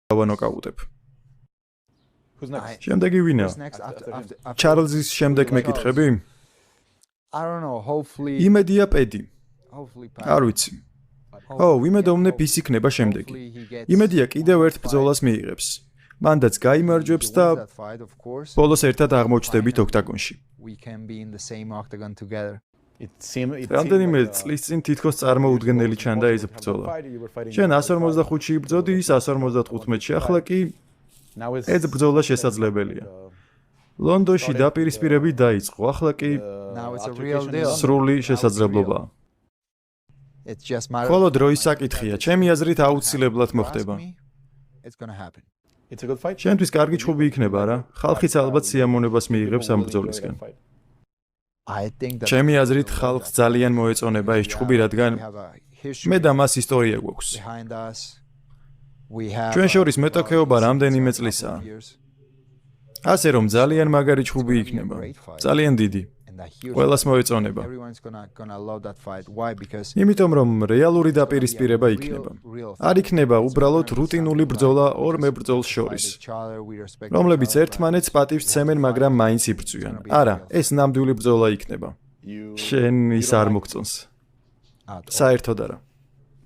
დავანოკაუტებ. შემდეგი ვინაა? ჩარლზის შემდეგ მეკითხები? იმედია პედი. არ ვიცი. ვიმედოვნებ ის იქნება შემდეგი. იმედია კიდევ ერთ ბრძოლას მიიღებს. მანდაც გაიმარჯვებს და ბოლოს ერთად აღმოჩნდებით ოქტაგონში. რამდენიმე წლის წინ თითქოს წარმოუდგენელი ჩანდა ეს ბრძოლა. შენ 155-ში იბრძოდი, ის 155-ში, ახლა კი ეს ბრძოლა შესაძლებელია. ლონდონში დაპირისპირები დაიწყო, ახლა კი სრული შესაძლებლობაა. ხოლო დროის საკითხია, ჩემი აზრით აუცილებლად მოხდება. შენთვის კარგი ჩხუბი იქნება რა, ხალხიც ალბათ სიამოვნებას მიიღებს ამ ბრძოლისგან. ჩემი აზრით ხალხს ძალიან მოეწონება ეს ჩხუბი, რადგან მე და მას ისტორია გვაქვს. ჩვენ შორის მეტოქეობა რამდენიმე წლისაა. ასე რომ ძალიან მაგარი ჩხუბი იქნება, ძალიან დიდი. ყველას მოეწონება. იმიტომ რომ რეალური დაპირისპირება იქნება. არ იქნება უბრალოდ რუტინული ბრძოლა ორ მებრძოლს შორის, რომლებიც ერთმანეთს პატივს ცემენ, მაგრამ მაინც იბრძვიან. არა, ეს ნამდვილი ბრძოლა იქნება. შენ ის არ მოგწონს. საერთოდ არა.